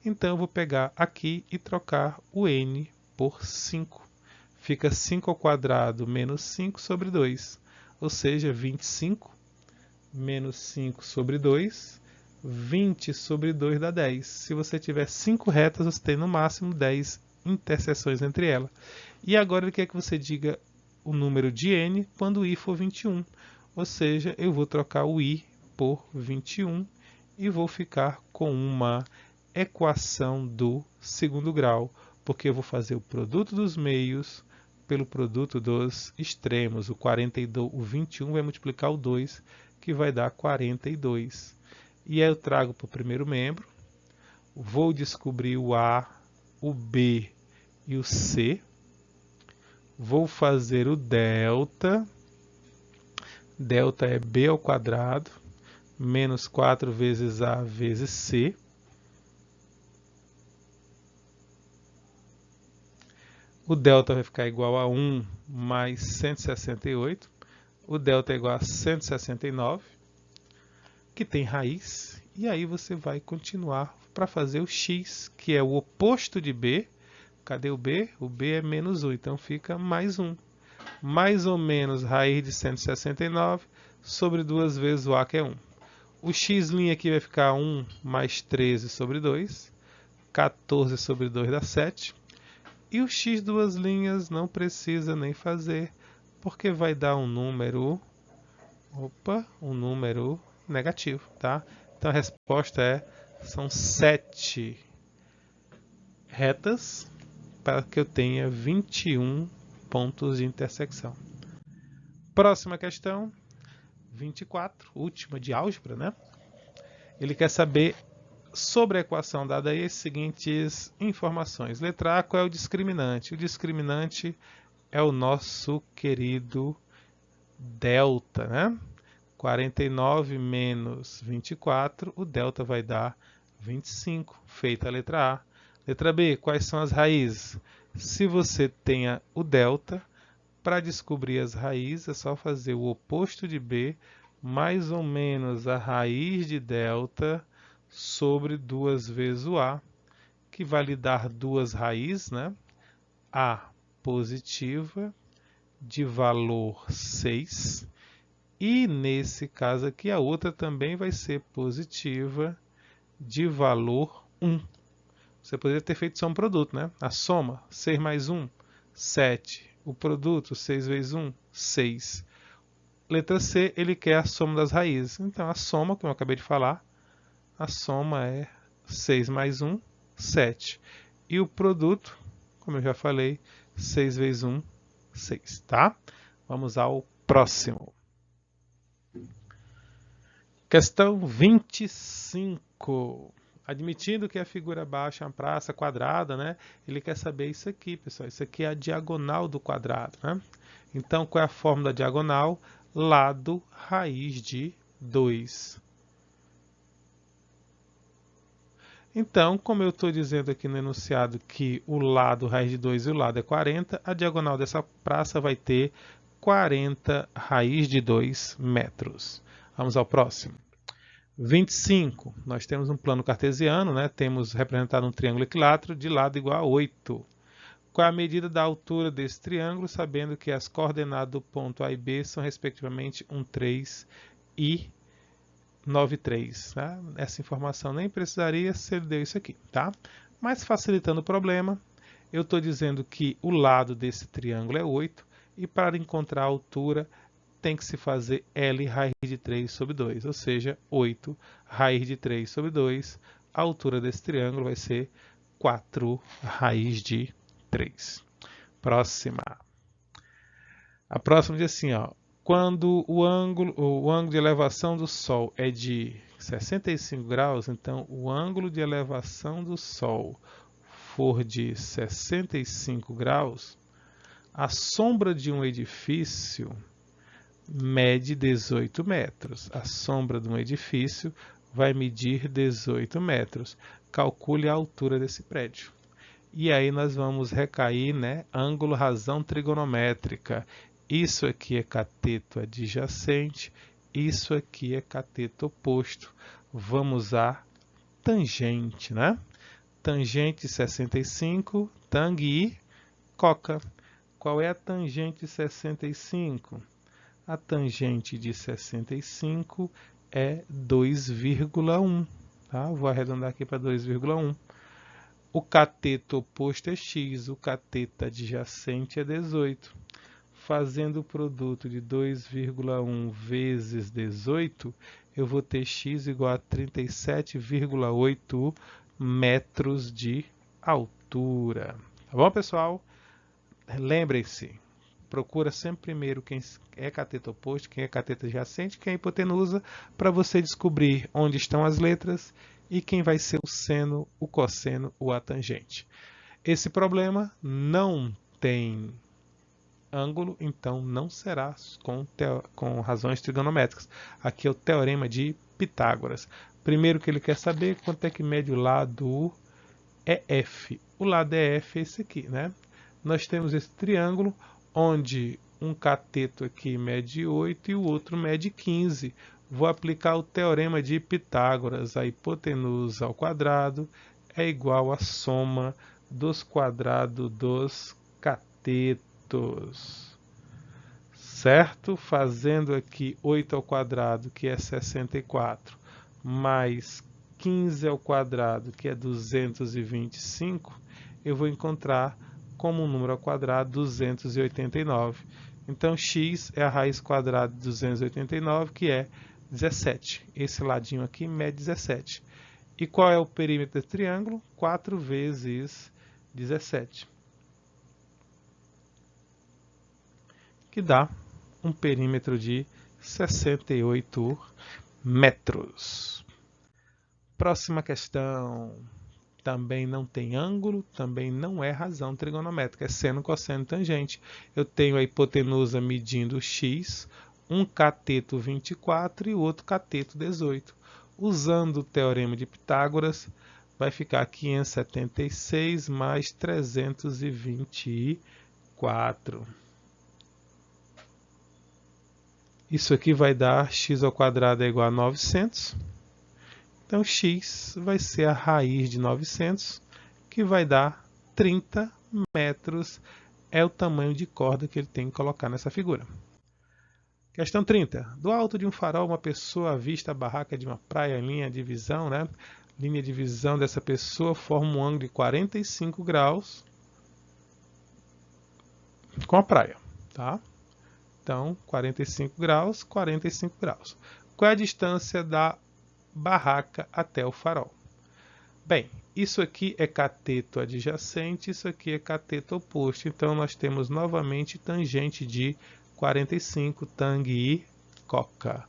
Então eu vou pegar aqui e trocar o n por 5. Fica 5 ao quadrado menos 5 sobre 2, ou seja, 25 menos 5 sobre 2, 20 sobre 2 dá 10. Se você tiver 5 retas, você tem no máximo 10 interseções entre elas. E agora ele quer que você diga o número de n quando o i for 21, ou seja, eu vou trocar o i por 21 e vou ficar com uma equação do segundo grau, porque eu vou fazer o produto dos meios pelo produto dos extremos. O 21 vai multiplicar o 2, que vai dar 42. E aí eu trago para o primeiro membro, vou descobrir o A, o B e o C. Vou fazer o delta. Delta é B ao quadrado, menos 4 vezes A vezes C. O delta vai ficar igual a 1 mais 168. O delta é igual a 169, que tem raiz. E aí você vai continuar para fazer o x, que é o oposto de b. Cadê o b? O b é menos 1, então fica mais 1. Mais ou menos raiz de 169 sobre 2 vezes o a, que é 1. O x' aqui vai ficar 1 mais 13 sobre 2. 14 sobre 2 dá 7. E o x duas linhas não precisa nem fazer, porque vai dar um número, um número negativo, tá? Então a resposta são 7 retas para que eu tenha 21 pontos de intersecção. Próxima questão, 24, última de álgebra, né? Ele quer saber sobre a equação dada aí as seguintes informações. Letra A, qual é o discriminante? O discriminante é o nosso querido delta, né? 49 menos 24, o delta vai dar 25, feita a letra A. Letra B, quais são as raízes? Se você tenha o delta, para descobrir as raízes é só fazer o oposto de B, mais ou menos a raiz de delta sobre 2 vezes o A, que vai lhe dar duas raízes, né? A positiva de valor 6 e nesse caso aqui a outra também vai ser positiva de valor 1. Você poderia ter feito só um produto, né? A soma, 6 mais 1, 7. O produto, 6 vezes 1, 6. Letra C, ele quer a soma das raízes. Então a soma, como eu acabei de falar, a soma é 6 mais 1, 7. E o produto, como eu já falei, 6 vezes 1, 6, tá? Vamos ao próximo. Questão 25. Admitindo que a figura abaixo é uma praça quadrada, né? Ele quer saber isso aqui, pessoal. Isso aqui é a diagonal do quadrado, né? Então, qual é a fórmula da diagonal? Lado raiz de 2. Então, como eu estou dizendo aqui no enunciado que o lado raiz de 2 e o lado é 40, a diagonal dessa praça vai ter 40 raiz de 2 metros. Vamos ao próximo. 25. Nós temos um plano cartesiano, né? Temos representado um triângulo equilátero de lado igual a 8. Qual é a medida da altura desse triângulo, sabendo que as coordenadas do ponto A e B são respectivamente 1,3 e 9,3. Tá? Essa informação nem precisaria se ele deu isso aqui, tá? Mas facilitando o problema, eu estou dizendo que o lado desse triângulo é 8 e para encontrar a altura tem que se fazer L raiz de 3 sobre 2, ou seja, 8 raiz de 3 sobre 2. A altura desse triângulo vai ser 4 raiz de 3. Próxima. A próxima diz assim, ó, quando o ângulo de elevação do Sol é de 65 graus, então o ângulo de elevação do Sol for de 65 graus, a sombra de um edifício mede 18 metros. A sombra de um edifício vai medir 18 metros. Calcule a altura desse prédio. E aí nós vamos recair, né? Ângulo, razão trigonométrica. Isso aqui é cateto adjacente, isso aqui é cateto oposto. Vamos usar tangente, né? Tangente 65, tang e coca. Qual é a tangente 65? A tangente de 65 é 2,1. Tá? Vou arredondar aqui para 2,1. O cateto oposto é x, o cateto adjacente é 18. Fazendo o produto de 2,1 vezes 18, eu vou ter x igual a 37,8 metros de altura. Tá bom, pessoal? Lembrem-se, procura sempre primeiro quem é cateto oposto, quem é cateto adjacente, quem é hipotenusa, para você descobrir onde estão as letras e quem vai ser o seno, o cosseno ou a tangente. Esse problema não tem ângulo, então não será com razões trigonométricas. Aqui é o teorema de Pitágoras. Primeiro que ele quer saber quanto é que mede o lado EF. O lado EF é esse aqui, né? Nós temos esse triângulo onde um cateto aqui mede 8 e o outro mede 15. Vou aplicar o teorema de Pitágoras. A hipotenusa ao quadrado é igual à soma dos quadrados dos catetos. Certo? Fazendo aqui 8 ao quadrado, que é 64, mais 15 ao quadrado, que é 225, eu vou encontrar como um número ao quadrado 289. Então, x é a raiz quadrada de 289, que é 17. Esse ladinho aqui mede 17. E qual é o perímetro desse triângulo? 4 vezes 17. Que dá um perímetro de 68 metros. Próxima questão. Também não tem ângulo, também não é razão trigonométrica, é seno, cosseno, tangente. Eu tenho a hipotenusa medindo x, um cateto 24 e o outro cateto 18. Usando o teorema de Pitágoras, vai ficar 576 mais 324. Isso aqui vai dar x ao quadrado é igual a 900. Então, x vai ser a raiz de 900, que vai dar 30 metros. É o tamanho de corda que ele tem que colocar nessa figura. Questão 30. Do alto de um farol, uma pessoa avista a barraca de uma praia em linha de visão, né? Linha de visão dessa pessoa forma um ângulo de 45 graus com a praia, tá? Então, 45 graus, 45 graus. Qual é a distância da barraca até o farol? Bem, isso aqui é cateto adjacente, isso aqui é cateto oposto. Então, nós temos novamente tangente de 45, tang e coca.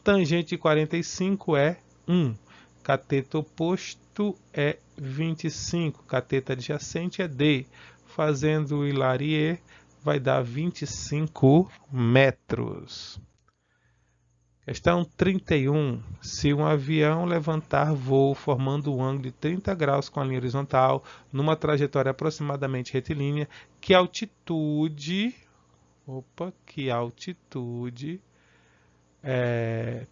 Tangente de 45 é 1. Cateto oposto é 25. Cateto adjacente é D. Fazendo o hilariê, vai dar 25 metros. Questão 31. Se um avião levantar voo formando um ângulo de 30 graus com a linha horizontal, numa trajetória aproximadamente retilínea, que altitude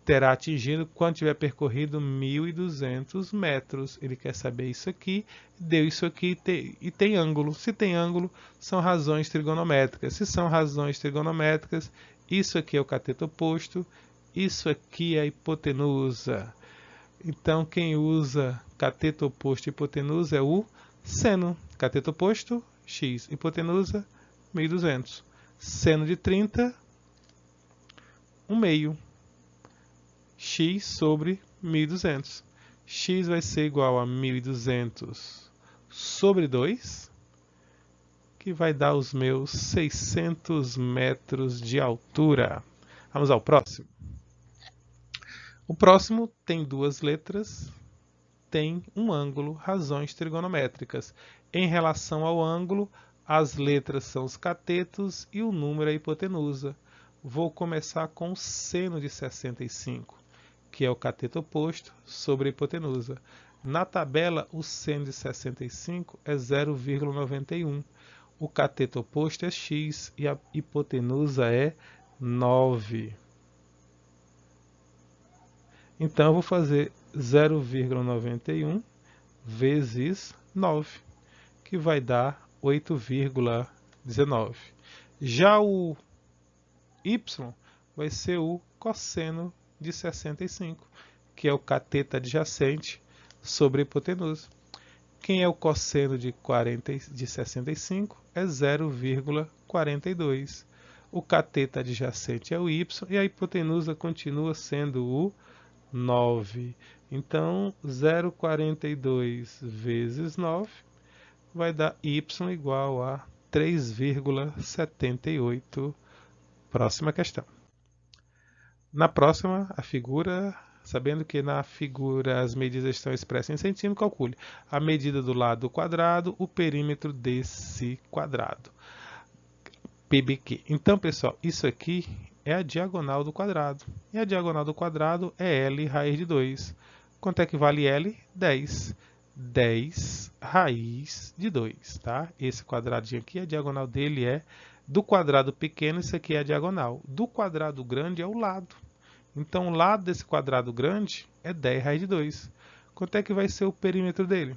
terá atingido quando tiver percorrido 1.200 metros. Ele quer saber isso aqui, deu isso aqui e tem ângulo. Se tem ângulo, são razões trigonométricas. Se são razões trigonométricas, isso aqui é o cateto oposto, isso aqui é a hipotenusa. Então, quem usa cateto oposto e hipotenusa é o seno. Cateto oposto, x. Hipotenusa, 1.200. Seno de 30, 1 meio. X sobre 1.200. X vai ser igual a 1.200 sobre 2, que vai dar os meus 600 metros de altura. Vamos ao próximo. O próximo tem duas letras, tem um ângulo, razões trigonométricas. Em relação ao ângulo, as letras são os catetos e o número é a hipotenusa. Vou começar com o seno de 65, que é o cateto oposto sobre a hipotenusa. Na tabela, o seno de 65 é 0,91. O cateto oposto é x e a hipotenusa é 9. Então, eu vou fazer 0,91 vezes 9, que vai dar 8,19. Já o y vai ser o cosseno de 65, que é o cateto adjacente sobre a hipotenusa. Quem é o cosseno de 65? É 0,42. O cateto adjacente é o y e a hipotenusa continua sendo o 9. Então, 0,42 vezes 9 vai dar y igual a 3,78. Próxima questão. Na próxima, a figura, sabendo que na figura as medidas estão expressas em centímetros, calcule a medida do lado quadrado, o perímetro desse quadrado. PBQ. Então, pessoal, isso aqui é a diagonal do quadrado. E a diagonal do quadrado é L raiz de 2. Quanto é que vale L? 10. 10 raiz de 2, tá? Esse quadradinho aqui, a diagonal dele é do quadrado pequeno, isso aqui é a diagonal. Do quadrado grande é o lado. Então, o lado desse quadrado grande é 10 raiz de 2. Quanto é que vai ser o perímetro dele?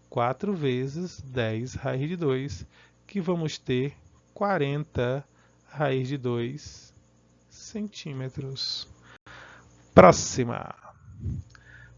4 vezes 10 raiz de 2, que vamos ter 40 raiz de 2 centímetros. Próxima.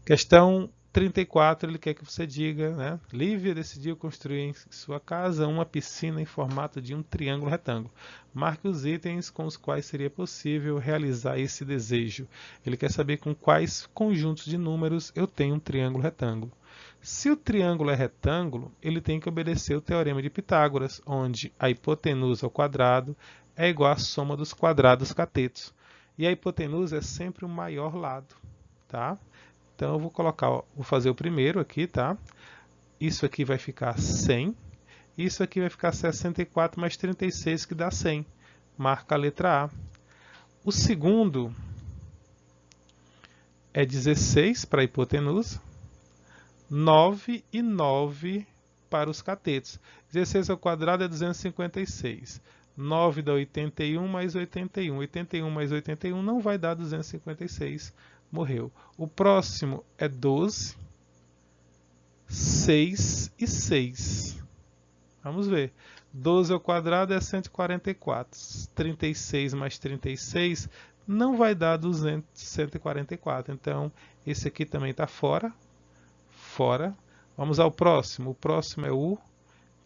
Questão 34, ele quer que você diga, né? Lívia decidiu construir em sua casa uma piscina em formato de um triângulo retângulo. Marque os itens com os quais seria possível realizar esse desejo. Ele quer saber com quais conjuntos de números eu tenho um triângulo retângulo. Se o triângulo é retângulo, ele tem que obedecer o teorema de Pitágoras, onde a hipotenusa ao quadrado é igual à soma dos quadrados catetos. E a hipotenusa é sempre o maior lado, tá? Então, eu vou fazer o primeiro aqui, tá? Isso aqui vai ficar 100. Isso aqui vai ficar 64 mais 36, que dá 100. Marca a letra A. O segundo é 16 para a hipotenusa. 9 e 9 para os catetos. 16 ao quadrado é 256. 9 dá 81 mais 81. 81 mais 81 não vai dar 256. Morreu. O próximo é 12, 6 e 6. Vamos ver. 12 ao quadrado é 144. 36 mais 36 não vai dar 144. Então, esse aqui também está fora. Fora. Vamos ao próximo. O próximo é o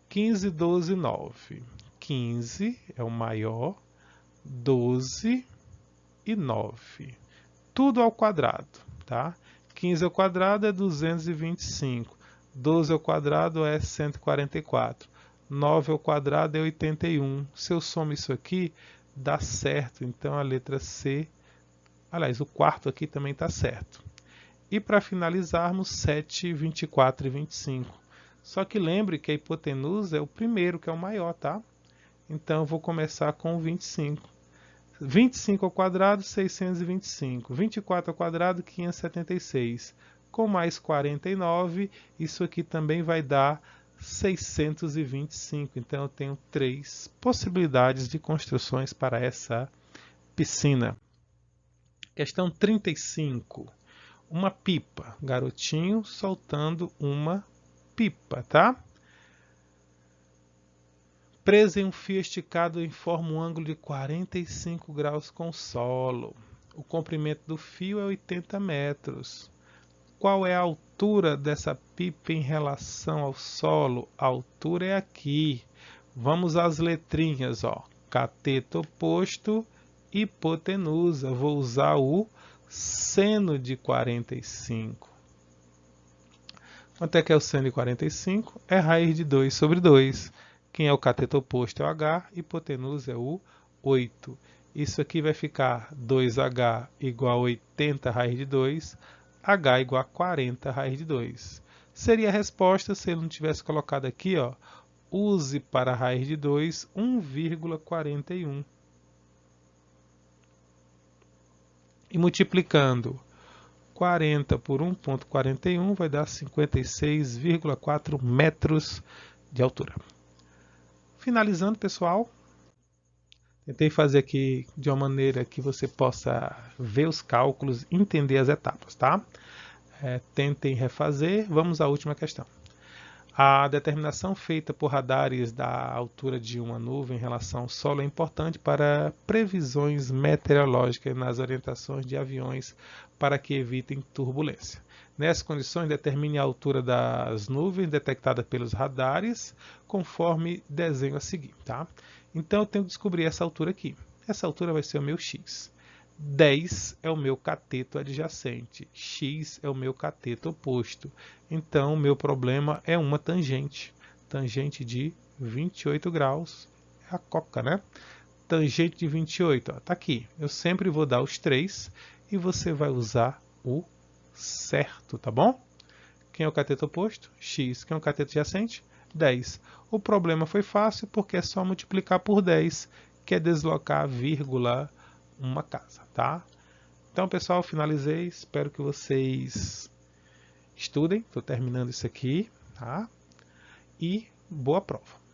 15, 12, 9. 15 é o maior. 12 e 9. Tudo ao quadrado, tá? 15 ao quadrado é 225. 12 ao quadrado é 144. 9 ao quadrado é 81. Se eu somo isso aqui, dá certo. Então, a letra C... Aliás, o quarto aqui também está certo. E para finalizarmos, 7, 24 e 25. Só que lembre que a hipotenusa é o primeiro, que é o maior, tá? Então, eu vou começar com o 25. 25 ao quadrado, 625. 24 ao quadrado, 576. Com mais 49, isso aqui também vai dar 625. Então, eu tenho 3 possibilidades de construções para essa piscina. Questão 35. Uma pipa. Garotinho soltando uma pipa, tá? Presa em um fio esticado em forma um ângulo de 45 graus com o solo. O comprimento do fio é 80 metros. Qual é a altura dessa pipa em relação ao solo? A altura é aqui. Vamos às letrinhas, ó. Cateto oposto hipotenusa. Vou usar o seno de 45. Quanto é que é o seno de 45? É raiz de 2 sobre 2. Quem é o cateto oposto é o H, hipotenusa é o 8. Isso aqui vai ficar 2H igual a 80 raiz de 2, H igual a 40 raiz de 2. Seria a resposta se ele não tivesse colocado aqui, ó, use para a raiz de 2 1,41. E multiplicando 40 por 1,41 vai dar 56,4 metros de altura. Finalizando, pessoal, tentei fazer aqui de uma maneira que você possa ver os cálculos e entender as etapas, tá? Tentem refazer. Vamos à última questão. A determinação feita por radares da altura de uma nuvem em relação ao solo é importante para previsões meteorológicas nas orientações de aviões para que evitem turbulência. Nessas condições, determine a altura das nuvens detectadas pelos radares, conforme desenho a seguir. Tá? Então, eu tenho que descobrir essa altura aqui. Essa altura vai ser o meu x. 10 é o meu cateto adjacente, x é o meu cateto oposto. Então, o meu problema é uma tangente. Tangente de 28 graus é a coca, né? Tangente de 28, ó, tá aqui. Eu sempre vou dar os 3 e você vai usar o certo, tá bom? Quem é o cateto oposto? X. Quem é o cateto adjacente? 10. O problema foi fácil porque é só multiplicar por 10, que é deslocar a vírgula uma casa, tá? Então, pessoal, finalizei. Espero que vocês estudem. Estou terminando isso aqui, tá? E boa prova.